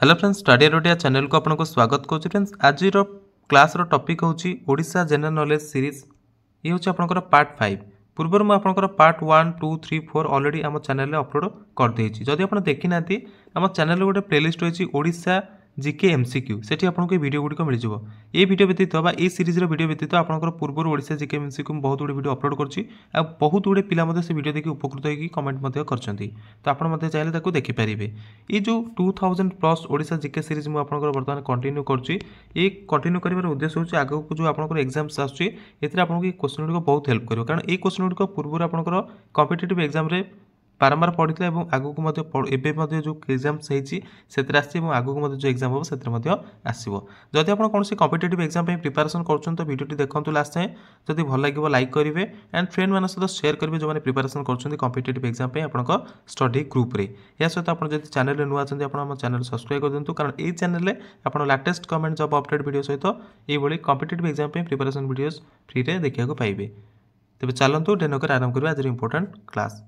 Hello friends, study रोडिया channel को आपको स्वागत करुँ। फ्रेंड्स आज क्लास टॉपिक हूँ ओडिशा जनरल नॉलेज सीरीज। ये हूँ आपंकर पार्ट 5। पूर्व मुझे आपंकर पार्ट 1, 2, 3, 4 ऑलरेडी आम चैनल अपलोड कर देछि। जदि आप देखी ना आम चैनल गोटे प्लेलिस्ट रही ओडिशा जीके एमसीक्यू से आपको वीडियो गुड़िक मिल जाव। ये वीडियो व्यतीत ये सीरीज वीडियो व्यतीत आपंकर पूर्व ओडिशा जीके एमसीक्यू बहुत गुड़े वीडियो अपलोड करुँच। बहुत गुड़े पिला से वीडियो देखिए उपकृत होगी कमेंट करछंती, तो आपड़ चाहिए देखिपारे। ये जो 2000+ ओडिशा जीके सीरीज मुझे बर्तमान कंटिन्यू करुँची। ये कंटिन्यू कर उद्देश्य होची आगक जो आपंकर एग्जाम्स आसुची एथिरे आपनको क्वेश्चन गुड़िक बहुत हेल्प करियो, कारण ये क्वेश्चन गुड़िक पूर्व आपंकर कॉम्पिटिटिव एग्जाम रे बारंबार पढ़ी और आगक एवं जो एग्जाम्स आगक जो एग्जाम हम से आसो। जदि आप कौन कॉम्पिटिटिव एग्जाम प्रिपरेशन कर तो वीडियो देखो लास्ट टाइम। जदि भल लगे लाइक करेंगे एंड फ्रेंड मान सहित शेयर करेंगे जो मैंने प्रिपरेशन कर कॉम्पिटिटिव एग्जाम आप स्टडी ग्रुप रे। या सहित आप जब चैनल नुआ अच्छे आप चैनल सब्सक्राइब कर दिंतु, कारण ये चैनल में आप latest government job update video सहित ये competitive exam preparation videos free में देखा पाइबे। तेज चलतु डेनकर आरंभ करेंगे आज इंपोर्टेंट क्लास।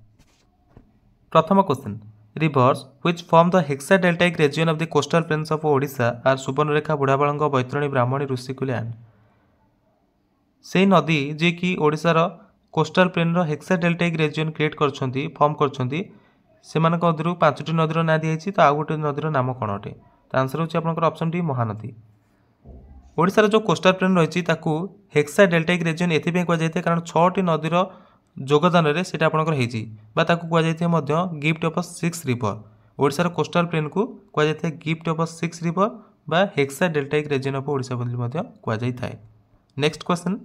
प्रथम question, rivers which form the hexadeltaic region of the coastal plains of Odisha are Subarnarekha Budhabalang Baitarani Brahmani ऋषिकुल्यान। से नदी जे कि ओडिशार coastal plain hexadeltaic region create करछंती फॉर्म करछंती से मध्य 5टी नदीर ना दिखाई। तो आउ गोटे नदीर नाम कौन अटे? तो आंसर होची आपनकर ऑप्शन डी महानदी। ओडिशार जो कोस्टल प्लेन रही हेक्साडेल्टाइक रीजन एथिपाई कहुए कारण 6टी नदीर योगदान रे सेटा आपनकर हेजी बा ताकू कहुए गिफ्ट ऑफ 6 रिवर। ओडिशार कोस्टल प्लेन को कहुए गिफ्ट ऑफ 6 रिवर बा हेक्साडेल्टाइक रीजन ऑफ ओडिशा बोली कहुए। Next question,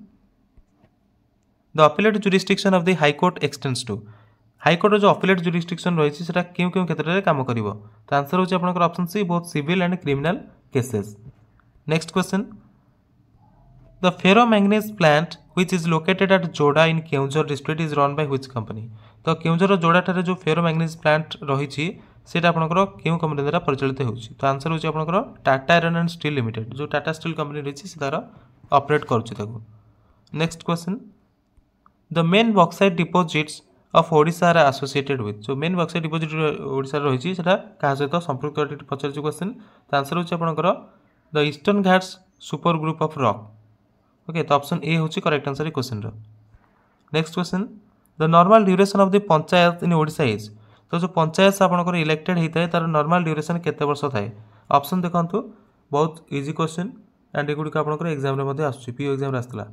the appellate jurisdiction of the high court extends to. High court जो अपीलेट जुरिस्डिक्शन रही है क्यों क्यों क्षेत्र में काम करिवो? तो आंसर होची आपनकर option C both civil and criminal cases. Next question, the ferromanganese plant which is located at Joda in Keonjhar district is run by which company. तो केउंझर जोड़ा ठारे जो फेरोमैंगनीज प्लांट रही सेटा आपनकर केउं कंपनी द्वारा परिचालित होउची? तो आंसर होची आपनकर Tata iron and steel limited. जो टाटा स्टील कंपनी रही से तार ऑपरेट करूची ताकू। Next question, the main bauxite deposits of Odisha are associated with. जो मेन बॉक्साइट डिपोजिट ओडिशा रही है क्या सहित संपृक्त पचार क्वेश्चन। तो आंसर होची आपनकर the Eastern Ghats super group of rock. Okay, तो ऑप्शन ए होची करेक्ट आंसर ए क्वेश्चन रो। Next question, the normal duration of the panchayat in Odisha is. तो जो पंचायत आपनकर इलेक्टेड होता है तार नॉर्मल ड्यूरेशन केते वर्ष थाए? ऑप्शन देखंतु, बहुत इजी क्वेश्चन एंड एगुडी आपनकर एग्जाम रे मध्ये आसुची, पीओ एग्जाम रे आस्तला।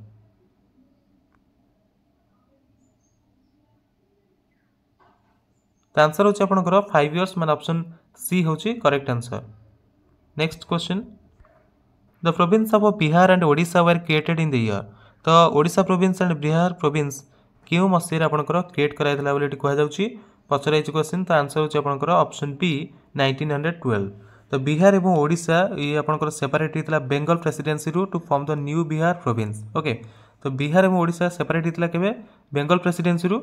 तो आंसर होची आपनकर 5 इयर्स, मान ऑप्शन सी होची correct answer. Next question, the province of Bihar and Odisha were created in the year. तो Odisha province and Bihar province क्यों मसीह आपनकर क्रिएट कराइला बोली कह जाउची पचराई क्वेश्चन। तो आंसर होची आपनकर ऑप्शन बी 1912। तो बिहार एवं ओडिशा ये आपनकर सेपरेट होता बेंगल प्रेसिडेंसी रु to form the new Bihar province. Okay, तो बिहार एवं ओडिशा सेपरेट होता केबे बेंगल प्रेसिडेंसी रु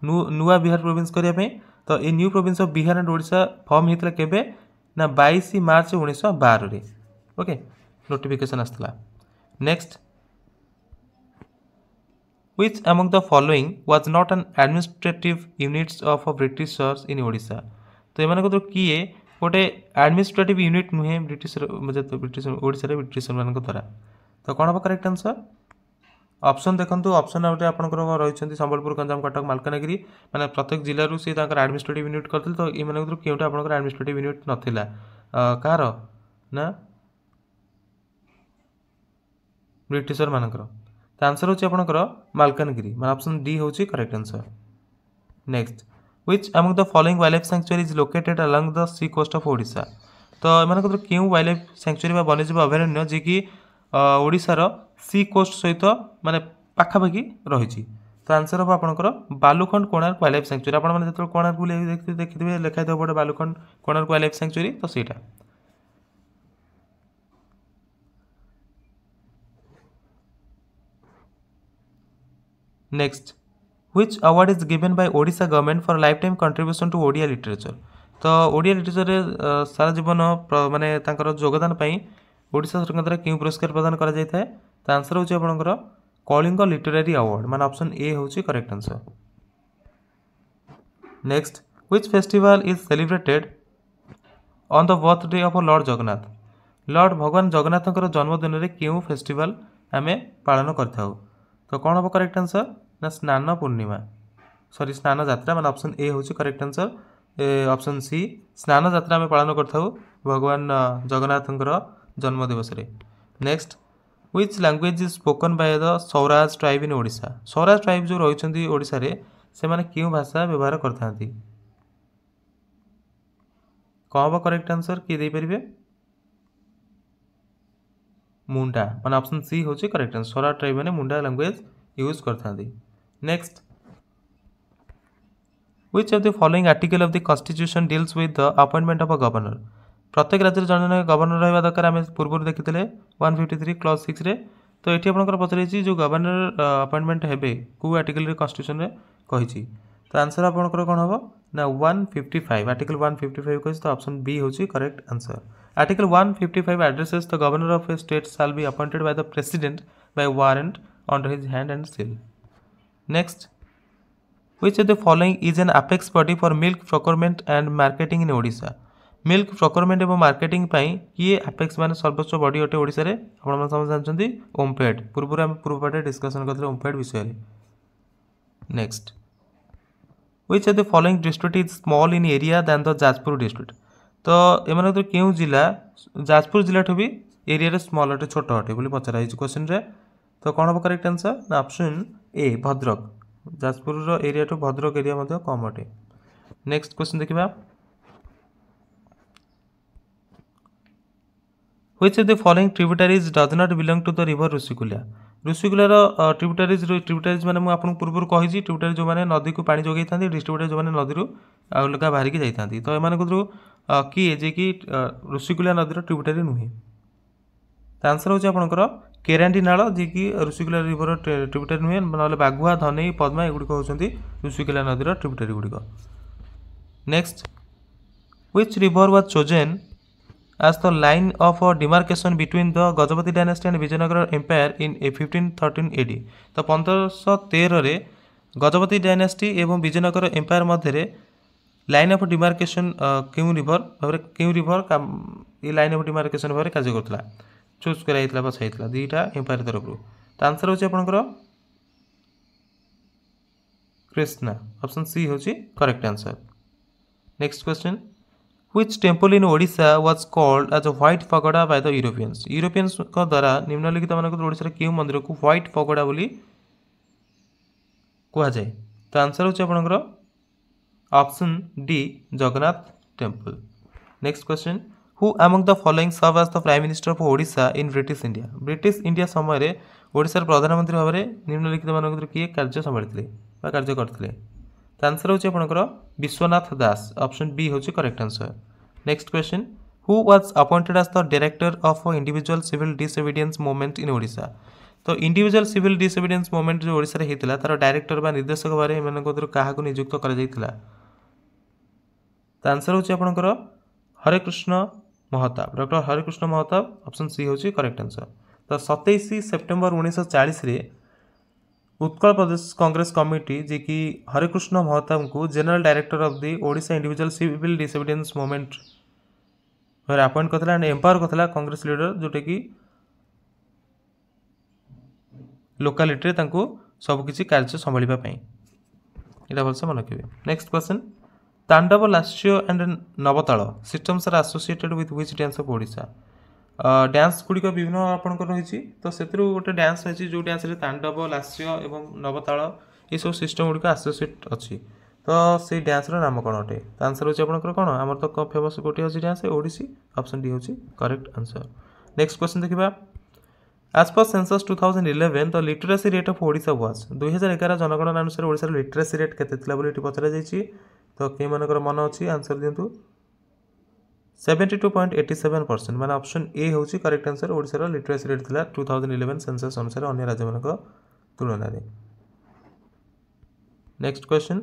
नुआ बिहार प्रोविंस करने। तो ये new province of Bihar and Odisha form होता केबे ना 22 मार्च 1912 रे। ओके, नोटिफिकेशन आसला। Next, which among the following was not an administrative units of Britishers इन ओडिशा। तो एमान को किए गोटे एडमिनिस्ट्रेटिव यूनिट नुहे ब्रिटिश ओडिशा रे ब्रिटिशर मान द्वारा। तो कौन हम करेक्ट आंसर? ऑप्शन देखंतु, ऑप्शन आउट आपनकर रही संबलपुर, गंजाम, कटक, मालकानगिरी माने प्रत्येक जिल्ला से एडमिनिस्ट्रेटिव यूनिट करथिल। तो ये माने केउटा आपनकर एडमिनिस्ट्रेटिव यूनिट नथिला कार ना ब्रिटिशर मानकर। तो आंसर होची आपनकर मालकानगिरी, माने ऑप्शन डी होची correct answer. Next, which among the following wildlife sanctuary is located along the sea coast of Odisha. तो एमान केउ वाइल्ड लाइफ सैंक्चुरी बा वन्यजीव अभयारण्य जे कि ओडिशार सी कोस्ट सहित माने पाखापाखि रही। तो आंसर हम आपनकर Balukhand Konark wildlife sanctuary. आपण माने जतल कोणार्क बुले देखिथिबे लिखा थाउ बडे Balukhand Konark wildlife sanctuary, तो सेटा। Next, which award is given by Odisha government for lifetime contribution to Odia literature. तो ओडिया लिटरेचर रे सारा जीवन माने तांकर योगदान पई ओडिशा सरकार द्वारा क्यों पुरस्कार प्रदान करा जाय थाए? तो आंसर होची आपनकर कलिंग लिटरेरी अवार्ड, मान ऑप्शन ए होची correct answer. Next, which festival is celebrated on the birthday of Lord Jagannath Lord भगवान जगन्नाथଙ୍କର जन्मदिନରେ କେଉଁ फेस्टिवल आमे पालन करथाउ तो कौन हम करेक्ट आंसर ना स्नान पूर्णिमा सॉरी स्नान यात्रा माने ऑप्शन ए होची करेक्ट आंसर ऑप्शन सी स्नान यात्रा आमे पालन करथाउ भगवान जगन्नाथଙ୍କର जन्म दिवस रे next which language is spoken by the Sauraj tribe in Odisha Sauraj tribe जो रहिसंती ओडिशा रे से माने केउ भाषा व्यवहार करथांती कौन हम करेक्ट आंसर किए दे परिबे मुंडा माने ऑप्शन सी होची करेक्ट आंसर सौराज ट्राइब माने मुंडा लैंग्वेज यूज करथांती next which of the following article of the constitution deals with the appointment of a governor प्रत्येक राज्य जन गवर्नर रहा दरकार आम पूर्व देखी 153 क्लॉज 6 रे तो ये आपंकर पचार जो गवर्नर अपॉइंटमेंट हे कौ आर्टिकल कन्स्टिट्यूशन कही तो आंसर आपंकर कौन हम ना 155 आर्टिकल 155 कही तो ऑप्शन बी होची correct answer article 155 addresses the governor of A state shall be appointed by the president bye warrant under his hand and seal next which of the following is an apex body for milk procurement and marketing in Odisha milk procurement और marketing किए apex मान सर्वोच्च body अटे ओडिशा रे आपण समझ जानछंती ओमफेड पूर्व आम पूर्व पाटे डिस्कशन करथले ओमफेड विषय रे next which of the following district is small in area than the Jajpur district तो एमान तो केउ जिला जाजपुर जिला ठो भी एरिया रे स्मॉल अटे छोट अटे बोली पचरा हिच क्वेश्चन रे तो कोन हो करेक्ट आंसर ना ऑप्शन ए भद्रक जाजपुर रो एरिया ठो भद्रक एरिया मध्ये कम अटे नेक्स्ट क्वेश्चन देखिबा Which of the following tributaries does not belong to the river Rushikula? ऋषिकुलार ट्रिब्यूटारीज माने मु आपन पूर्व कहि ट्रिब्यूटारी जो माने नदी को पानी जोगै थांती डिस्ट्रीब्यूटर जो माने नदी रु अलगा बाहर की जाई थांती तो एमान को किए जे कि ऋषिकुला नदी रो ट्रिब्यूटारी नुहे आंसर होची आपनकर केरांडी नाळ जे कि ऋषिकुला रिवर ट्रिब्यूटारी नुहे नले बागुआ धनेई पद्मा एगुडी को होचंती ऋषिकुला नदी रो ट्रिब्यूटारी गुडी को next which river was chosen as the line of demarcation between the Gajapati dynasty and Vijayanagara empire in 1513 AD तो 1513 रे गजपति डायनेस्टी एवं विजयनगर एम्पायर मध्य लाइन ऑफ डिमार्केशन क्यों रिवर ये लाइन ऑफ डिमार्केशन भाव कार्य करता चूज कराइला बसाइला दुईटा एम्पायर तरफ तो आंसर होची आपनकर कृष्णा ऑप्शन सी होची correct answer next question Which temple in Odisha was called as a white pagoda by the Europeans? Europeans को द्वारा निम्नलिखित मानक ओडिशा रे केउ मंदिर को व्हाइट pagoda बोली कहा जाए तो आंसर होची आपनकर option D Jagannath temple next question who among the following serve as the prime minister of Odisha in British India समय रे ओडिशा प्रधानमंत्री भाव में निम्नलिखित मानक किए कार्य संभाळिथिले बा कार्य करथिले तो आंसर होची आपनकर विश्वनाथ दास ऑप्शन बी होची correct answer next question who was appointed as the director of individual civil disobedience movement in Odisha तो इंडिविजुअल सिविल डिसोबीडियंस मूवमेंट जो ओडिशा रे हेतिला तार डायरेक्टर बा निर्देशक बारे एमान को काहा को नियुक्त करा जायतिला तो आंसर होची आपनकर Harekrushna Mahtab doctor Harekrushna Mahtab option C होची करेक्ट आंसर तो 27 सेप्टेम्बर 1940 रे उत्कल प्रदेश कांग्रेस कमिटी जी कि हरेकृष्ण महताब को general director of the Odisha individual civil disobedience movement appoint करथिला एंड एम्पावर करथिला कांग्रेस लीडर जोटे कि लोकालिटी रे तांको सब किछि कार्य संभाळिबा पई एटा भलसे मन रखिबे next question Tandava Lasya and Navatal systems are associated with which dance of Odisha dance गुड़िक विभिन्न आपंकर रही तो से गोटे डांस रही जो डांस रे तांडव लास्य एवं नवताल ये सब सिस्टम गुड़िक एसोसिएट अच्छी तो से डांस नाम कौन अटे तो आंसर होची आपनकर कौन आमर तो फेमस गोटे अच्छी डांस ओडिसी ऑप्शन डी होची करेक्ट आंसर नेक्स्ट क्वेश्चन देखिबा as per census 2011 the literacy rate of Odisha was 2011 जनगणना अनुसार ओडिशा लिटरेसी रेट केते थिला बोली पचरा जायछि तो के मानकर मन अच्छी आंसर दिंतु 72.87% माने ऑप्शन ए होची correct answer Odisha literacy rate थिला 2011 सेंसस अनुसार अन्य राज्य मानक तुलना रे next question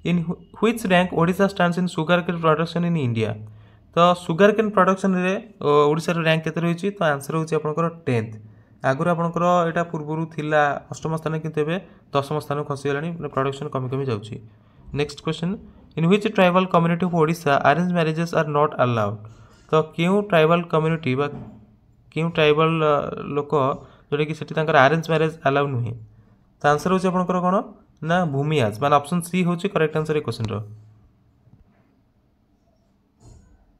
in which rank Odisha stands in sugarcane production in India तो सुगर केन प्रोडक्शन रे ओडिसा रो रैंक केते रहिछि तो आंसर होची आपनकर 10th आगुरी आपंकर यहाँ पूर्व थिला अष्टम स्थान किंतु एबे दशम स्थान खसीगलानी प्रोडक्शन कमी कमी जाउछि। Next question in which tribal community of Odisha arrange marriages are not allowed. तो क्यों ट्राइबल कम्युनिटी बा क्यों ट्राइबल लोक जोटा कि सेठी तांकर अरेंज मैरेज अलाउ नुहे। तो आंसर होछि आपनकर कोन ना भूमियाज मान ऑप्शन सी होछि करेक्ट आंसर ए क्वेश्चन रो।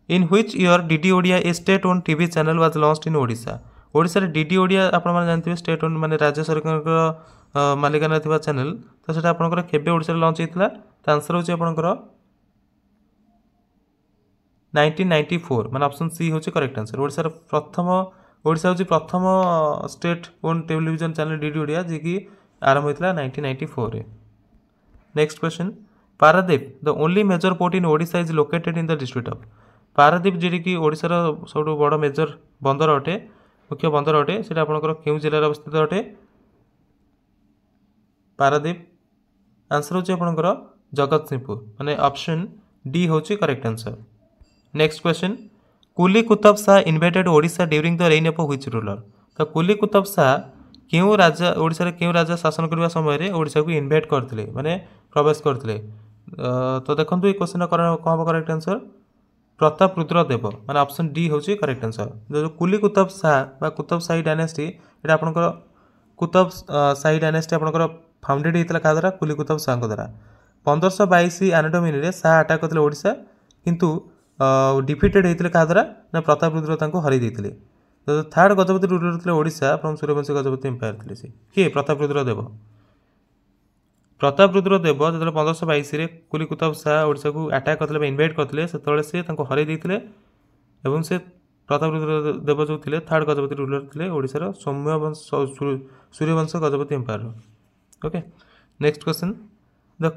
In which year DD Odia a state own TV channel was launched in Odisha. Odisha रे डीडी ओडिया आपण माने जानथिबे स्टेट ओन माने राज्य सरकार मालिकाना थिबा चैनल। तो सेटा आपनकर केबे ओडिशा रे लॉन्च हेतिला। तो आंसर होछि आपनकर 1994 माने ऑप्शन सी होछि करेक्ट आंसर। ओडिशा रे प्रथम ओडिशा होछि प्रथम state own television channel DD Odia जे कि आरंभ होइतला 1994 रे। Next question Paradip the only major port in Odisha is located in the district of. Paradip जी कि ओडिशार सब बड़ मेजर बंदर अटे मुख्य बंदर अटे से आपंकर क्यों जिले अवस्थित अटे। पारादीप आंसर होछि आपंकर जगतसिंहपुर माने ऑप्शन डी होछि correct answer. Next question Quli Qutb Shah invaded Odisha during the reign of which ruler. तो कुली कुतुब शाह क्यों राजा ओडिशा रे क्यों राजा शासन करबा समय रे ओडिशा को इन्वेट करथिले माने प्रवेश करथिले। तो देखंतु ए क्वेश्चन कोन करेक्ट आंसर प्रताप रुद्र देव माने ऑप्शन डी होछि करेक्ट आंसर। जो कुली कुतुब शाह बा कुतुब शाही डायनेस्टी एटा आपनकर कुतुब शाही डायनेस्टी आपनकर फाउंडेड हेतला का द्वारा कुली कुतुब शाह द्वारा 1522 एनाडोमिनी रे शाह अटैक करथिले ओडिशा किंतु डिफिटेड हेतले का द्वारा ना प्रताप रुद्र तांको हरि देथिले। तो थर्ड गजपति रूलर थिले ओडिशा फ्रॉम सूर्यवंशी गजपति एम्पायर थिले से के प्रताप रुद्र देव। प्रताप रुद्र देव जो 1522 रे कुली कुतुब शाह ओडिशा को अटैक करथिले इन्वेट करथिले सेतळे से तांको हरि देथिले एवं से प्रताप रुद्र देव जो थिले थर्ड गजपति रूलर थिले ओडिसा रो सौम्यवंश Suryavamsha Gajapati empire. Okay next question the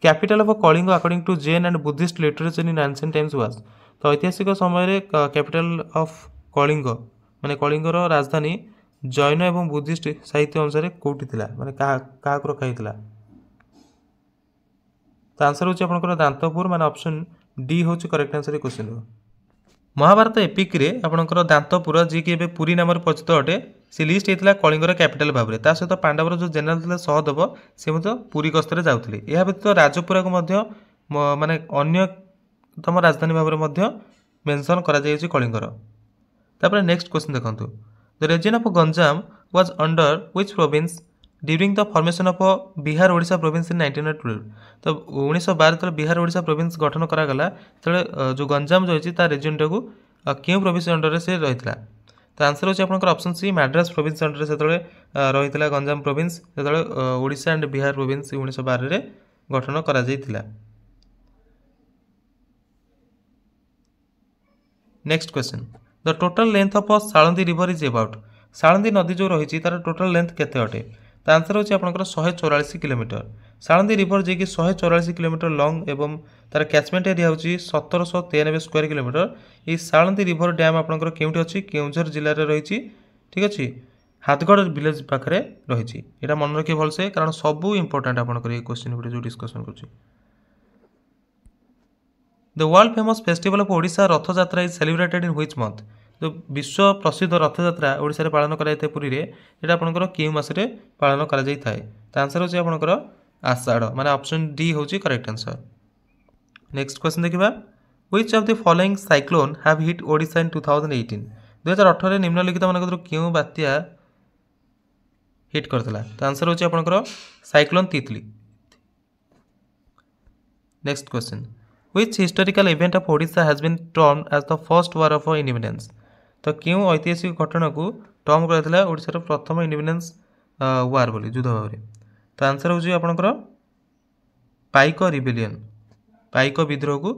capital of Kalinga according to Jain and Buddhist literature in ancient times was. तो ऐतिहासिक समय रे कैपिटल ऑफ कलिंग माने कलिंग रो राजधानी जैन एवं बुद्धिस्ट साहित्य अनुसार कोठी थिला माने का रखा हितला। तो आंसर होछि आपनकर दांतपुर माने ऑप्शन डी होछि करेक्ट आंसर ए क्वेश्चन रो। महाभारत एपिक रे आपनकर दांतपुर जी कि एबे पुरी नाम परिचित अटे से लिस्ट हेतला कलिंगर कैपिटल भाबरे ता सहित पांडवर जो जनरल थिले सहदेव से मते पुरी गस्तरे जाउथिले। एहा व्यतीत राजपुरा को मध्य माने अन्यतम राजधानी भाबरे मध्य मेंशन करा जायछि कलिंगर। तापर नेक्स्ट क्वेश्चन देखंतु the region of Ganjam was under which province during the formation of Bihar Odisha province in 1912। तो 1912 तले बिहार ओडिशा प्रोविंस गठन करा गला तले जो गंजाम रही ता रीजन टाकू क्यों प्रोविंस अंडर से रहितला। तो आंसर होछि आपनकर option C Madras province under से तले रहितला गंजाम प्रोविंस तले ओडिशा एंड बिहार प्रोविंस 1912 रे गठन करा जायतिला। Next question the total length of Salandi river is about. Salandi नदी जो रही तार टोटल लेंथ केते अटे। तो आंसर होछि आपनकर 144 किलोमीटर। साळंदी रिवर जे कि 144 किलोमीटर लॉन्ग एवं तार कैचमेंट एरिया होछि 1793 स्क्वायर किलोमीटर। ई साळंदी रिवर डैम आपनकर केउठी अछि केउंझर जिल्ला रे रहिछि ठीक अछि हाथगढ़ विलेज पाखरे रहिछि। एटा मन रखिए भलसे कारण सब इंपोर्टेंट आपनकर ए क्वेश्चन वीडियो जो डिस्कशन करछि। The world famous festival of Odisha रथ यात्रा is celebrated in which month. जो विश्व प्रसिद्ध रथ यात्रा ओडिशा रे पालन कराई थाए पुरी रे एटा आपनकर केउ मास रे पालन करा जाई थाए। त आंसर होछि आपनकर आषाढ़ माने ऑप्शन डी होछि करेक्ट आंसर। नेक्स्ट क्वेश्चन देखिबा which of the following cyclone have hit Odisha in 2018। 2018 रे निम्नलिखित मानक केउ बात्या हिट करथला। त आंसर होछि आपनकर साइक्लोन तितली। Next question Which historical event of Odisha has been termed as the first war of independence। तो क्यों ऐतिहासिक घटना को टर्म कराइथिला ओडिसा प्रथम इंडिपेंडेंस वार बोली युद्ध भाव में। तो आंसर होछि आपनकर पाइक रिबेलियन पाइक विद्रोह को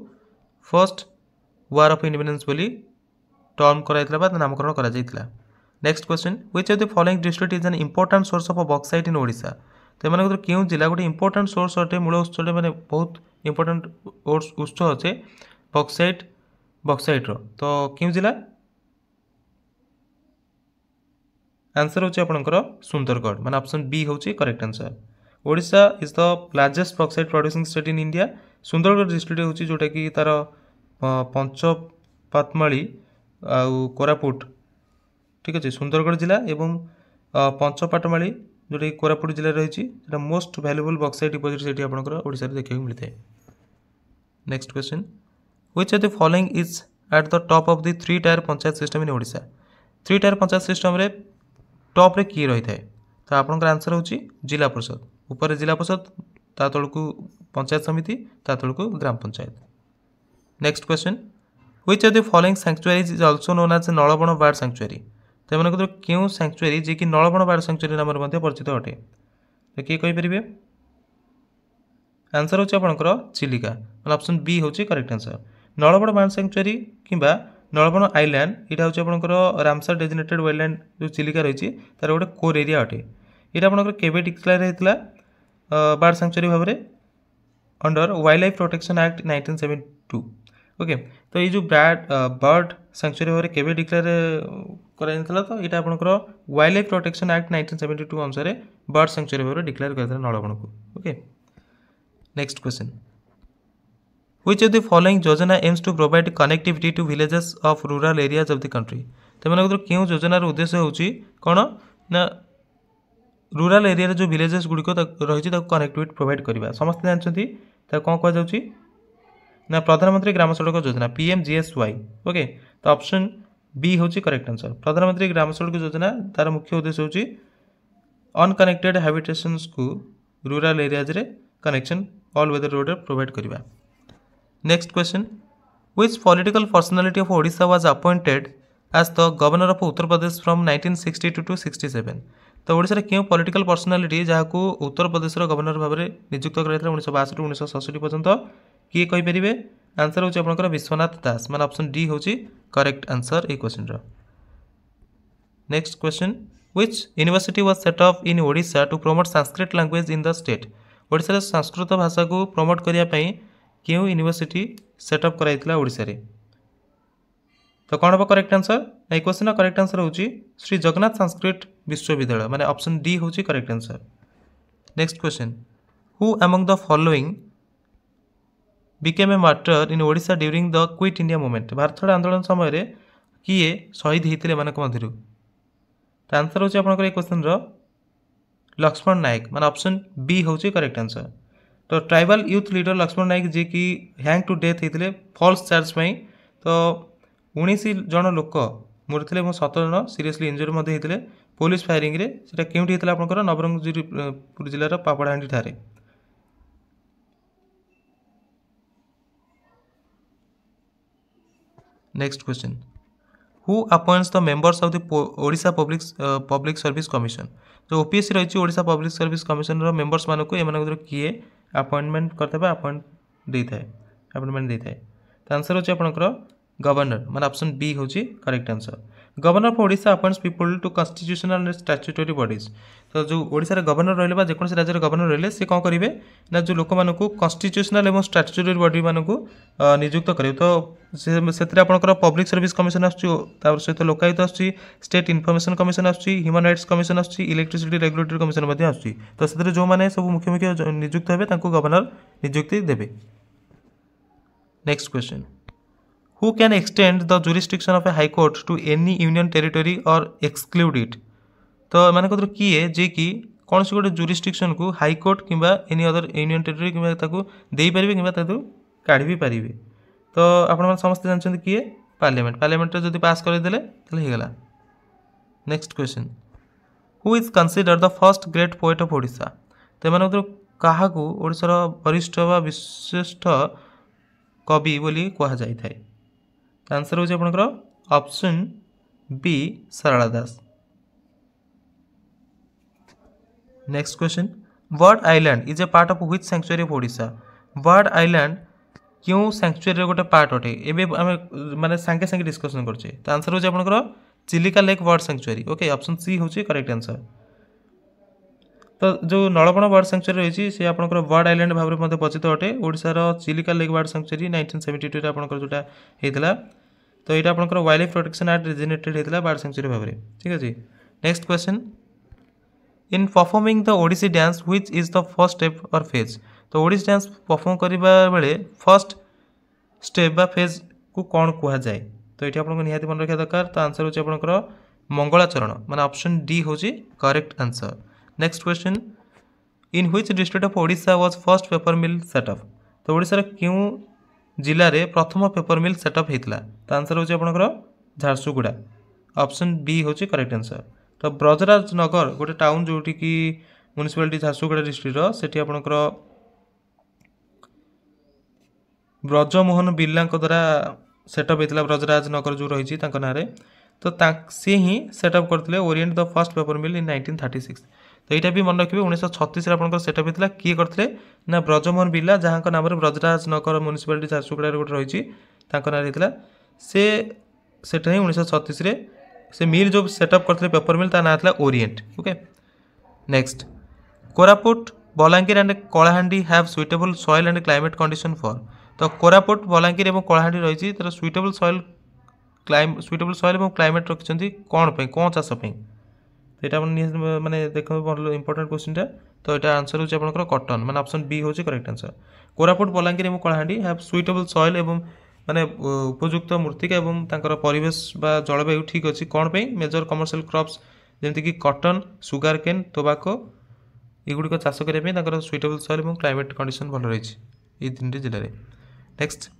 फर्स्ट वार ऑफ इंडिपेंडेंस बोली टर्म कराइथिला बा नामकरण करा जाइथिला। Next question which of the following district is an important source of bauxite in Odisha. तो एमान क्यों जिला गोटे इंपोर्टेंट सोर्स अटे मूल उत्स माने बहुत इंपोर्टेंट उत्स अच्छे बॉक्साइट रो। तो क्यों जिला आंसर होछि आपनकर सुंदरगढ़ माने ऑप्शन बी होछि correct answer. Odisha is the largest bauxite producing state in India. Sundargarh district होछि जोटा कि तार पंचपातमाली आ कोरापुट ठीक अच्छे सुंदरगढ़ जिला एवं पंचपाटमाली जोटा कोरापुट जिले रही मोस्ट वैल्यूएबल बक्साइट डिपोजिट से आपंकर ओडिशा देखा मिलता है। Next question, which of the following is at the top of the 3 tyre panchayat system in Odisha. 3 tyre panchayat system रे टॉप रे की रही है तो आपनकर आंसर होची जिला परिषद। ऊपर जिला परिषद, ता तळकू पंचायत समिति, ता तळकू gram panchayat. Next question, which of the following sanctuaries is also known as Nalaban bird sanctuary. तो एमानक क्यों सैंक्चुअरी जे कि नलबण बर्ड सैंक्चुअरी नाम रे परिचित अटे, तो किए कहि परिबे? आंसर होची आपनकर चिलिका, मतलब ऑप्शन बी होची correct answer. Nalaban bird sanctuary किंबा नलबण आइलैंड यहाँ होची आपनकर रामसर डेजिग्नेटेड वाइल्डलैंड जो चिलिका रही तार गोटे कोर एरिया अटे। यहाँ आपनकर केबे डिक्लेयर होता बर्ड सैंक्चुअरी भाव में under wild life protection act 1972। Okay, तो ये जो बर्ड सैंक्चुअरी भाव में केबे डिक्लेयर कराइला, तो यहाँ आपनकर वाइल्ड लाइफ प्रोटेक्शन एक्ट 1972 अनुसार बर्ड सैंक्चुअरी भाव में डिक्लेयर करता नलबण को। Okay, next question, which of the following yojana aims to provide connectivity to villages of rural areas of the country. तो मैंने क्यों योजनार उद्देश्य होची कौन ना रूरल एरिया जो विलेजेस गुड़िक रही कनेक्टिविटी प्रोवाइड करवा। समस्त जानते कौन कहुच्छी ना प्रधानमंत्री ग्राम सड़क योजना PMGSY। ओके, तो ऑप्शन बी होची करेक्ट आंसर। प्रधानमंत्री ग्राम सड़क योजना तार मुख्य उद्देश्य होची अनकनेक्टेड हैबिटेशंस को रूरल एरियाज रे connection all weather road provide करवा। Next question, which political personality of Odisha was appointed as the governor of Uttar Pradesh from 1962 to 67। तो ओडिशा क्यों पॉलिटिकल पर्सनालिटी जहाँ को उत्तर प्रदेश गवर्नर भाव में नियुक्त कर 1962 1967 पर्यंत किए कहींपर? आंसर होची आपनकर विश्वनाथ दास, मान ऑप्शन डी होची करेक्ट आंसर ए क्वेश्चन रो। Next question, which university was set up in Odisha to promote Sanskrit language in the state. Odisha Sanskrit भाषा को प्रमोट करने क्यों यूनिवर्सिटी सेटअप कराइला ओडिशा रे? तो कौन हम करेक्ट आंसर? ये क्वेश्चन करेक्ट आंसर होची श्री जगन्नाथ संस्कृत विश्वविद्यालय, माने ऑप्शन डी होची correct answer. Next question, who among the following became a martyr in Odisha during the quit India movement. Bharat छोड़ आंदोलन समय रे किए शहीद होते मानक मध्यरु? तो आंसर होची आपनकर ए क्वेश्चन रो लक्ष्मण नायक, माने ऑप्शन बी होची करेक्ट आंसर। तो tribal youth leader Laxman Nayak ji की हैंग टू डेथ होते फॉल्स चार्ज में, तो 19 जन लोक मरते और 17 जन सीरियसली इंजुरी होते पुलिस फायरिंग रे। सेटा केउठी होता आपनकर नवरंगपुर जिलार पापड़ाहांडी ठारे। Next question, who appoints the members of the Odisha public service commission. जो ओपीएससी रही ओडिशा पब्लिक सर्विस कमिशन रो मेंबर्स मानक एम किए अपॉइंटमेंट करते अपॉइंटमेंट देता है। तो आंसर होची आपनकर गवर्नर, मान ऑप्शन बी होची correct answer. Governor of Odisha appoints people to constitutional and statutory bodies. तो जो ओडिशा रे गवर्नर रहिले जेकोसी राज्य गवर्नर रहिले से कौन करेंगे ना जो लोक मानक कॉन्स्टिट्यूशनल और स्टैट्यूटरी बॉडी मानक नियुक्त करेंगे। तो से आपनकर पब्लिक सर्विस कमिशन आसुची, सहित लोकायुक्त आसुची, स्टेट इनफॉरमेशन कमिशन आसुची, ह्यूमन राइट्स कमिशन आसुची, इलेक्ट्रिसिटी रेगुलेटरी कमिशन मध्ये आसुची। तो से जो मैंने सब मुख्य मुख्य नियुक्त हेबे तांको गवर्नर नियुक्ति देबे। Next question, who can extend the jurisdiction of a high court to any union territory or exclude it. तो माने कथर किए जे कि कौन से गोटे जुरिस्डिक्शन को हाई कोर्ट किंबा एनी अदर यूनियन टेरिटरी किंबा ताको देई परिबे किंबा ताको काढी भी परिबे। तो आपण समस्त जानछन किए पार्लियामेंट रे जदि पास कर देले तले हे गला। Next question, who is considered the first great poet of Odisha. तो माने कथर काहा को ओडिसा रो वरिष्ठ वा विशिष्ट कवि बोली कहा जाय थाए। आंसर होची आपनकर option B Sarala Das. Next question, bird island is a part of which sanctuary of Odisha. Bird island क्यों सैंक्चुअरी गोटे पार्ट अटे एबे आमे माने सांगे सांगे डिस्कशन करछे। तो आंसर होची आपनकर Chilika lake bird sanctuary. Okay, option C होची करेक्ट आंसर। तो जो नलबण बर्ड सैंक्चुअरी रही से आपनकर बर्ड आइलैंड भाव में परिचित अटे। ओडिशार चिलिका लेक बर्ड सैंक्चुअरी 1972 आपनकर जोटा हेतला। तो यहाँ आपनकर wildlife protection act designated होता बर्ड सैंक्चुअरी भाव में। ठीक अच्छे, next question, in performing the Odissi dance which is the first step or phase. तो ओडिसी डांस परफॉर्म करबा बेले फर्स्ट स्टेप बा फेज को कौन कह जाए। तो ये आपको निहाती मन रखा दरकार। तो आंसर होची आपनकर मंगलाचरण माने ऑप्शन डी होची correct answer. Next question in which district of Odisha was first paper mill setup. तो ओडिशा क्यों जिले में प्रथम पेपर मिल सेटअप होता तो आंसर होची आपनकर झारसुगुड़ा ऑप्शन बी होची करेक्ट आंसर। तो ब्रजराज नगर गोटे टाउन जोटी की म्युनिसिपालिटी झारसुगुड़ा डिस्ट्रिक्ट सेठी आपनकर ब्रजमोहन बिर्ला द्वारा सेटअप होता ब्रजराज नगर जो रही ना तो सी ही सेटअप करते ओरिएंट द फर्स्ट पेपर मिल इन 1936। तो यहाँ भी मन रखिए 1936 आप सेटअप होता किए करते ना ब्रजमोहन बिर्ला जहाँ नाम ब्रजराज नगर म्युनिसिपालिटी झारसुगुड़ा गोटे रही ना होता से सेटा ही 1936 से मिल जो सेटअप करते पेपर मिल ता ना था Orient. Okay next Koraput Balangir and Kalahandi have suitable soil and climate condition for. तो कोरापुट बलांगीर और कलाहांडी रही तर सुइटेबल सॉइल और क्लाइमेट रखिंट कौन कौन चाष यहाँ माने देख इंपोर्टेंट क्वेश्चन तो यहाँ आंसर होची आपनकर कॉटन माने ऑप्शन बी होची करेक्ट आंसर। कोरापुट बलांगीर और कलाहांडी हैव सुइटेबल सॉइल एवं माने उपयुक्त मृत्तिका एवं तांकर परिवेश बा जलवायु ठीक अच्छी कौन पे मेजर कमर्शियल क्रॉप्स जमती कि कॉटन सुगार केन टोबाको एगुड़िक चाष करने सुइटेबल सॉइल और क्लाइमेट कंडीशन भल रही ये तीन जिले में। Next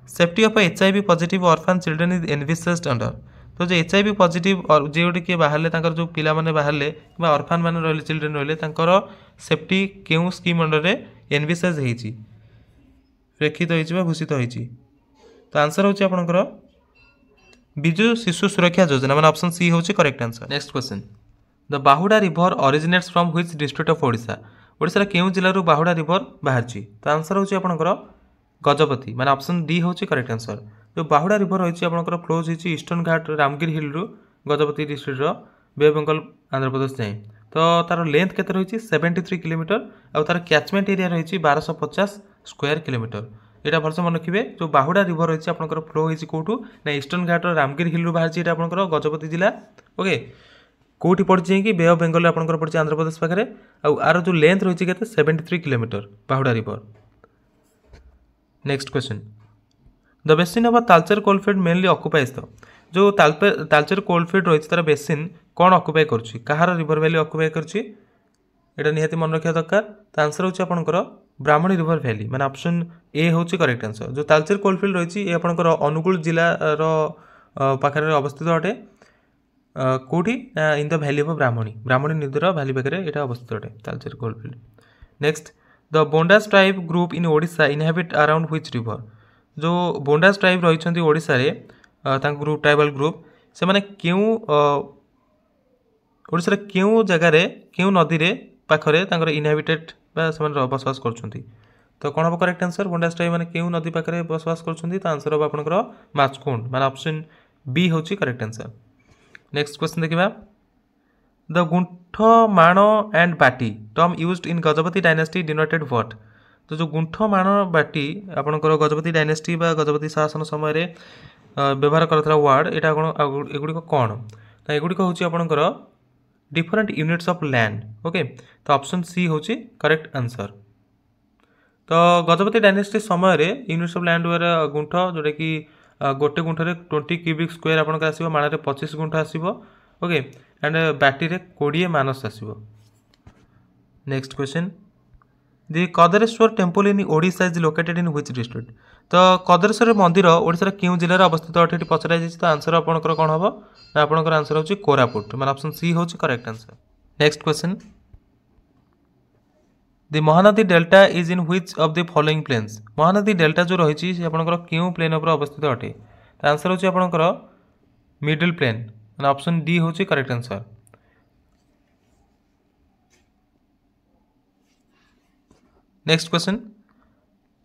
safety of HIV positive orphan children is envisaged under. तो जो HIV पॉजिटिव और जो किए बाहर जो पिला माने बाहर कि ऑर्फन मैंने रही चिल्ड्रेन रही सेफ्टी क्यों स्कीम अंडर एनविसेज होती प्रेक्षित हो घोषित होती तो आंसर होची आपनकर बिजु शिशु सुरक्षा योजना माने ऑप्शन सी होची correct answer. Next question the Bahuda river originates from which district of Odisha. Odisha केउ जिल्ला बाहुडा रिवर बाहरची तो आंसर होची आपनकर गजपति माने ऑप्शन डी होची करेक्ट आंसर। जो बाहुडा रिवर रही आपनकर फ्लोज होची ईस्टर्न घाट रामगिर हिल रु गजपति डिस्ट्रिक्ट रो बे ऑफ बेंगल आंध्र प्रदेश जाए तो तार लेंथ केते रही 73 किलोमीटर और तार कैचमेंट एरिया रही 1250 स्क्वायर किलोमीटर। यहाँ भलसे मन रखिए जो बाहुडा रिवर रही आपनकर फ्लो होती कौटू ना ईस्टर्न घाट रामगिर हिल रु बाहर आपनकर गजपति जिला। ओके कौटी पड़ी कि बे ऑफ बेंगल आपनकर पड़ी आंध्र प्रदेश पाखे आर जो लेंथ रही है 73 kilometre Bahuda river. Next question the basin of Talcher coalfield mainly occupies the. जो तालचेर कोलफिल्ड रही तार बेसिन कौन ऑक्युपाई करुच्ची कहार रिवर वैली ऑक्युपाई करुच्ची एटा निहाती मन रखा दरकार। तो आंसर होची आपनकर ब्राह्मणी रिवर वैली माने ऑप्शन ए होची करेक्ट आंसर। जो तालचेर कोलफिल्ड रही ये आपनकर अनुगुल जिला पाखे अवस्थित अटे कौटी इन द भैली ऑफ ब्राह्मणी नदीर भैली पाखे यहाँ अवस्थित अटे Talcher coalfield. Next the Bondas tribe group in Odisha inhabit around which river. जो बोंडास ट्राइब रही ओडिशा रे ग्रुप ट्राइबल ग्रुप से माने क्यों ओडिशा क्यों जगार क्यों नदी रे पाखरे इनहेबिटेड बसवास कर तो कौन हम करेक्ट आंसर बोंडास ट्राइब माने क्यों नदी पाखरे बसवास कर तो आंसर हम आपनकर माचकुंड माने ऑप्शन बी होची करेक्ट आंसर। नेक्स्ट क्वेश्चन देखिबा the guntha maan and bati term used in Gajapati dynasty denoted what. तो जो गुंठ माण बाटी आपनकर गजपति डायनेस्टी बा गजपति शासन समय रे व्यवहार करथला वर्ड एटा कोन एगुडी कोन तो एगुडी होची आपनकर different units of land. Okay तो ऑप्शन सी होची करेक्ट आंसर। तो गजपति डायनेस्टी समय रे यूनिट्स ऑफ लैंड वर गुंठ जोटा कि गोटे गुंठरे 20 क्यूबिक स्क्वायर आपनकर आसीबो मानरे 25 गुंठ आसीबो। ओके एंड बाटी रे 20 मानस आसीबो। Next question the Kadreshwar temple in Odisha is located in which district. तो कदरेश्वर मंदिर ओडिशा केउं जिल्ला रे अवस्थित अटे एटी पचरा जायछि तो आंसर आपनकर कोन हबो ना आपनकर आंसर होछि कोरापुट माने ऑप्शन सी होछि correct answer. Next question the Mahanadi delta is in which of the following plains. Mahanadi delta जो रही है आपनकर क्यों प्लेन उपर अवस्थित अटे तो आंसर होछि आपनकर मिडिल प्लेन माने ऑप्शन डी होछि correct answer. Next question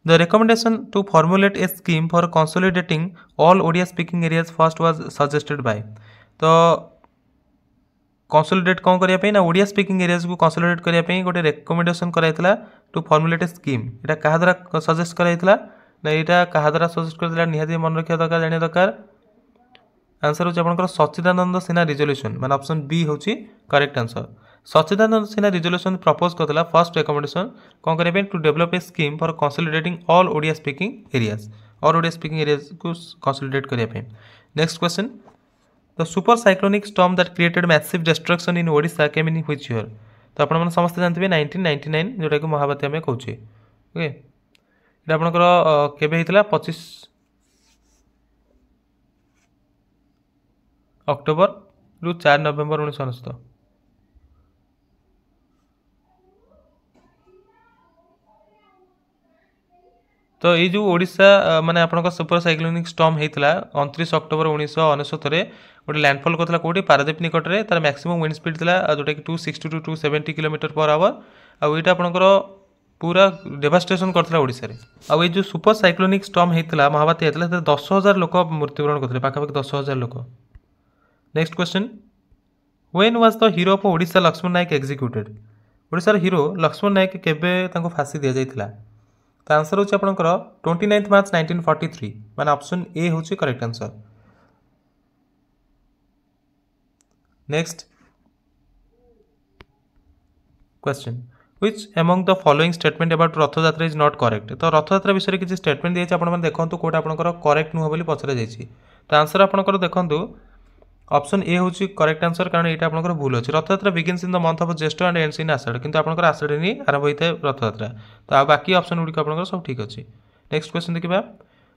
the recommendation to formulate a scheme for consolidating all Odia speaking areas first was suggested by. तो कंसोलिडेट कौन करने ना ओडिया स्पीकिंग एरियाज को कंसोलिडेट करने गोटे रिकमेंडेशन कराइला टू फॉर्मुलेट ए स्कीम यहाँ क्या द्वारा सजेस्ट कराइला ना यहाँ क्या द्वारा सजेस्ट कर निहाती मन रखा दरकार जाना दरकार आंसर होची आपनकर सच्चिदानंद सिन्हा रिजोल्यूशन माने ऑप्शन बी होची correct answer. Sachchidananda Sinha resolution propose करथिला फर्स्ट रिकमेंडेशन कौन करबे to develop a scheme for consolidating all Odia speaking areas और ओडिया स्पीकिंग एरियाज को कंसोलिडेट करबे। Next question the super cyclonic storm that created massive destruction in Odisha came in which year तो आपण माने समस्त जानथिबे 1999 जोटा कि महाबात्या में कहूचे ओके एटा आपनकर केबे हितला 25 अक्टोबर रु 4 नवेम्बर 1999 तो ये जो ओडिशा माने आपनका सुपर साइक्लोनिक स्टॉर्म हेतला 29 अक्टोबर 1999 रे गोटे लैंडफॉल करथला कोठी पारादीप निकट रे तार मैक्सिमम विंड स्पीड थिला जोटा कि 260 टू 270 किलोमीटर पर आवर आ एटा आपनकर पूरा डेवास्टेशन करथला ओडिशा रे आ ये जो सुपर साइक्लोनिक स्टॉर्म हेतला महाबात्या हेतला 10000 लोक मृत्युवरण करथले पाखा पाखी 10000 लोक next question when was the hero of Odisha Laxman Nayak executed Odisha रो हीरो लक्ष्मण नायक केबे तांको फांसी दिया जायतिला तो आंसर होची आपनकर 29 मार्च 1943 माने ऑप्शन ए होची correct answer next question which among the following statement about रथ यात्रा इज नॉट करेक्ट तो रथ यात्रा विषय किसी स्टेटमेंट दिए आपण माने देखंतु कोटा आपनकर करेक्ट नुह बोली पचरा जायछि तो आंसर आपनकर देखंतु ऑप्शन ए होची करेक्ट आंसर कारण एटा आपनकर भूल अछि रथ यात्रा begins in the month of ज्येष्ठ एंड एंड्स इन आषाढ़ किंतु आपनकर आषाढ़ नी आरंभ होइते रथ यात्रा तो आ बाकी ऑप्शन गुडी आपनकर सब ठीक अछि नेक्स्ट क्वेश्चन देखिबा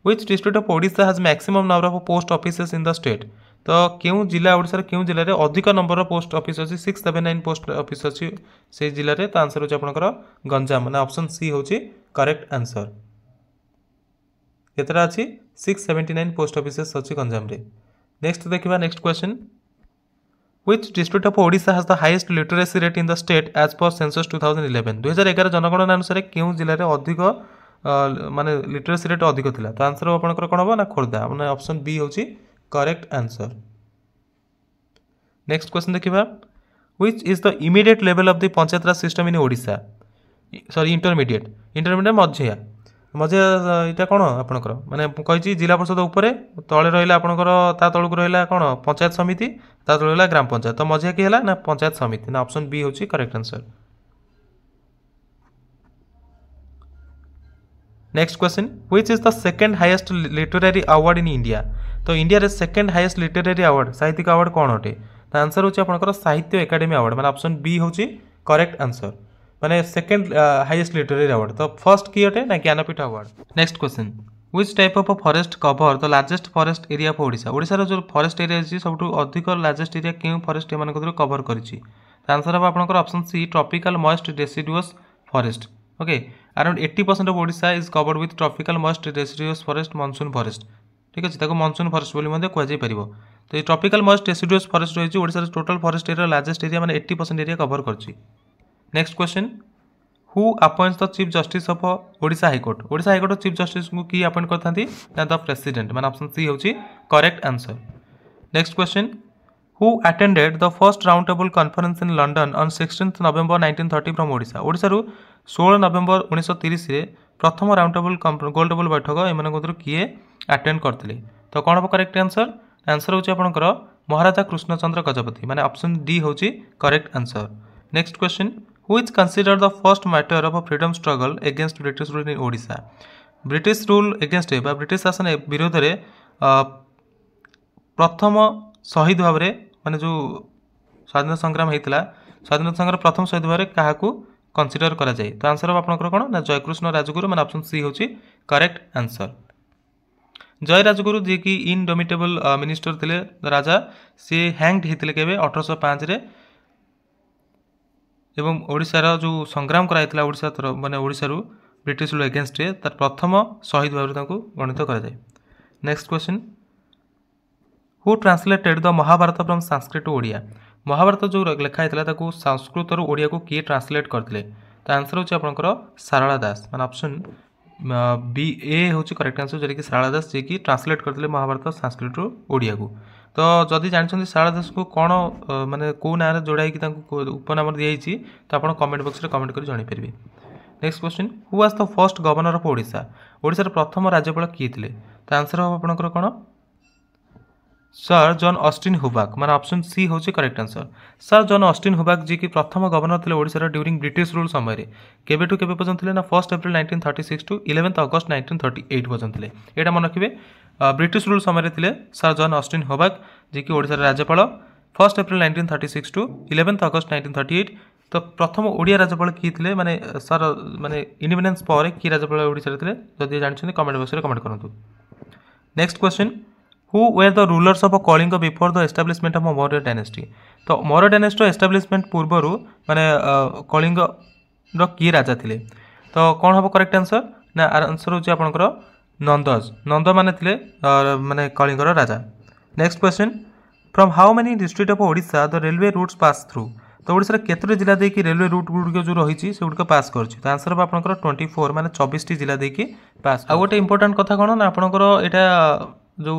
which district of Odisha has maximum number of post offices in the state तो केउ जिला ओडिसा रे केउ जिल्ला रे अधिक नंबर ऑफ पोस्ट ऑफिस अछि 679 पोस्ट ऑफिस अछि से जिल्ला रे तो आंसर होची आपनकर गंजाम माने ऑप्शन सी होची करेक्ट आंसर केतरा अछि 679 पोस्ट ऑफिसेस अछि गंजाम रे नेक्स्ट देखिबा next question which district of Odisha has the highest literacy rate in the state as per census 2011 2011 जनगणना अनुसार केउ जिल्ला रे अधिक माने लिटरेसी रेट अधिक थिला तो आंसर आपनकर कोन हो ना खोरदा माने ऑप्शन बी होची करेक्ट आंसर नेक्स्ट क्वेश्चन देखिबा which is the immediate level of the panchayat Raj system in Odisha sorry intermediate Majhiya Majhiya इटा कोन आपनकर माने कहिची जिला परिषद ऊपरे तळे रहइला आपनकर ता तळुक रहइला कोन पंचायत समिति ता तळे रहइला ग्राम पंचायत तो मझिया की हला ना पंचायत समिति ना ऑप्शन बी होची correct answer next question which is the second highest literary award in India तो इंडिया रे सेकंड हाईएस्ट लिटरेरी अवार्ड साहित्यिक अवार्ड कोन होटे तो आंसर होची आपनकर साहित्य एकेडमी अवार्ड माने ऑप्शन बी होची करेक्ट आंसर माने सेकंड हाईएस्ट लिटरेरी अवार्ड तो फर्स्ट की होटे ना Jnanpith award next question which type of forest cover the largest forest area of Odisha Odisha रो जो फॉरेस्ट एरिया अछि सबटु अधिक लार्जेस्ट एरिया केउ फॉरेस्ट एमान को कवर करिछि तो आंसर अब आपनकर option C tropical moist deciduous forest okay around 80% of Odisha is covered with tropical moist deciduous forest monsoon forest ठीक अछि ताको मानसून फॉरेस्ट बोली मध्ये कहै जाय परिबो तो ये ट्रॉपिकल मॉइस्ट डेसिडुअस फॉरेस्ट रहिछि ओडिशा रो total forest area largest area माने 80% एरिया कवर करछि next question who appoints the chief justice of Odisha high court chief justice को की अपॉइंट करथांती ना द प्रेसिडेंट माने ऑप्शन सी होची correct answer next question who attended the first round table conference in London on 16 November 1930 from Odisha Odisha रु 16 November 1930 रे प्रथम round table गोल table बैठक एमान को किए अटेंड करथिले तो कोन हो करेक्ट आंसर आंसर होची आपनकर महाराजा कृष्णचंद्र गजपति माने ऑप्शन डी होची correct answer next question who is considered the first martyr of a freedom struggle against British rule in Odisha British rule against बा ब्रिटिश शासन विरोध रे प्रथम शहीद भाव रे माने जो स्वाधीनता संग्राम हेतला स्वाधीनता संग्राम प्रथम शहीद भाव रे काहा को कंसीडर करा जाय तो आंसर आपनकर कोन ना जयकृष्ण राजगुरु माने ऑप्शन सी होची करेक्ट आंसर जय राजगुरु जे कि इनडोमिटेबल मिनिस्टर थिले राजा से हैंग्ड हेतले केबे 1805 रे एवं ओडिशा रो जो संग्राम कराइतला ओडिशा तरफ माने ओडिशा रु ब्रिटिश रूल अगेंस्ट रे तार प्रथम शहीद भाव ताको गणित करा जाय next question who translated the Mahabharata from Sanskrit to Odia Mahabharata जो लेखा हेतला ताको संस्कृत रु ओडिया को किए ट्रांसलेट करथिले तो आंसर होची आपनकर सारला दास माने ऑप्शन बी ए होची करेक्ट आंसर जरी कि सारला दास जे कि ट्रांसलेट करथिले महाभारत संस्कृत रु ओडिया को तो जदि जानछन सारला दास को कोन माने को नाम रे जोड़ाई कि ताको उपनाम दिया हिची तो आपण कमेंट बॉक्स रे कमेंट करी जणाई परबे next question who was the first governor of Odisha Odisha रे प्रथम राज्यपाल किए थिले तो आंसर हो आपनकर कोन सर जॉन ऑस्टिन हुबाक माने ऑप्शन सी होची correct answer sir John Austin Hubback जी की प्रथम गवर्नर थिले ओडिशा रे ड्यूरिंग ब्रिटिश रूल समय रे केबे पर्यंत थिले ना 1 अप्रैल 1936 टू 11 अगस्त 1938 पर्यंत थिले एटा मन रखिबे ब्रिटिश रूल समय थे सर जॉन ऑस्टिन होबाक जी कि ओडिशार राज्यपाल 1 एप्रिल 1936 टू 11 अगस्ट 1938। तो प्रथम ओडिया राज्यपाल किए थे माने सर माने इंडिपेंडेंस पर कि राज्यपाल ओडिशा थे जदि जानते कमेंट बॉक्स में कमेंट करूँ। Next question who were the rulers of Kalinga before the establishment of Maurya dynasty. तो मौर्य डायनेस्टी एस्टाब्लिशमेंट पूर्वर माने कलिंग किए राजा थे। तो कौन हम करेक्ट आंसर ना आंसर होची आपनकर नंदज। नंद माने थिले माने कलिंगर राजा। Next question from how many district of Odisha the railway routes pass through. तो ओडिशा केतोटी जिला देकी रेलवे रूट गुड़िक जो रही से गुड़िक पास कर आंसर हम आपनकर 24 माने 24 जिला देकी पास। आ गोटे इंपोर्टेंट कथा कौन ना आपनकर एटा जो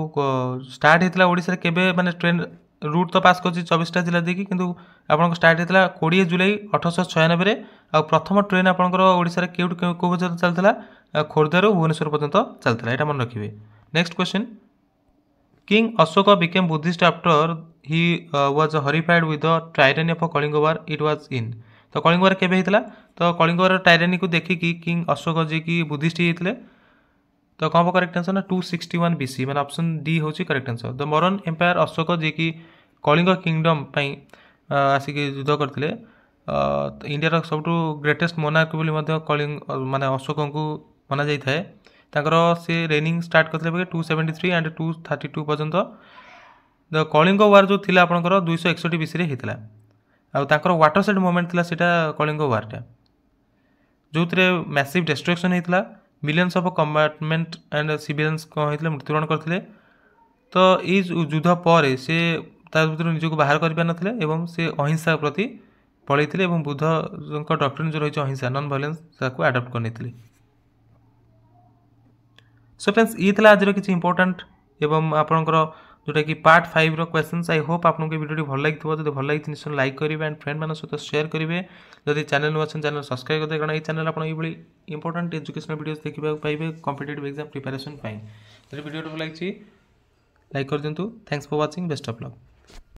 स्टार्ट होता ओडिशा केबे माने ट्रेन रूट तो पास कर 24टा जिला देकी किंतु आपन स्टार्ट होता 20 जुलाई 1896 आ प्रथम ट्रेन आपनकर ओडिशा केउट को बजे चलता खोर्धारू भुवनेश्वर पर्यंत चलता यहाँ मन रखिए। Next question king Ashoka became Buddhist after he was horrified with the tyranny of Kalinga war it was in. तो कलिंग वार केबे होता तो कलिंग वार टायरानी को देखिकी किंग अशोक जी की बुद्धिस्ट होते। तो कौन हम करेक्ट आंसर ना 261 BC मैंने ऑप्शन डी हूँ correct answer. The modern empire Ashoka ji की कलिंग किंगडम आसिक युद्ध करते इंडिया सब ग्रेटेस्ट मोनार्क बोली कलिंग माने अशोक को मना जाए से रेनिंग स्टार्ट करते 273 एंड 232 पर्यंत। द कलिंग वार जो थी आपंकर 261 BC होता आर वाटर सेट मोमेंट थी कलिंग वार्टा जो मैसिव डिस्ट्रक्शन होता millions of compartment and civilians कौन होते मृत्युवरण करते। तो ये युद्ध पर से निजक बाहर कर पारे से अहिंसा प्रति पलैते बुद्ध डॉक्ट्रिन जो रही अहिंसा नॉन वायलेंस आडप्ट करते। सो फ्रेंड्स ये आज किसी इंपोर्टेंट एवं आपंकर जोटा कि पार्ट 5 रो क्वेश्चंस। आई होप आपको वीडियो भल लगी जब भल लगी निश्चय लाइक करेंगे एंड फ्रेंड मान सहित शेयर करेंगे। जब चैनल नुआ चैनल सब्सक्राइब करते कारण ये चैनल आप इंपोर्टेंट एजुकेशनल वीडियोस देखा पाइबे कॉम्पिटिटिव एग्जाम प्रिपरेशन। जब वीडियो भल लगी लाइक कर दिंतु। Thanks for watching best of luck.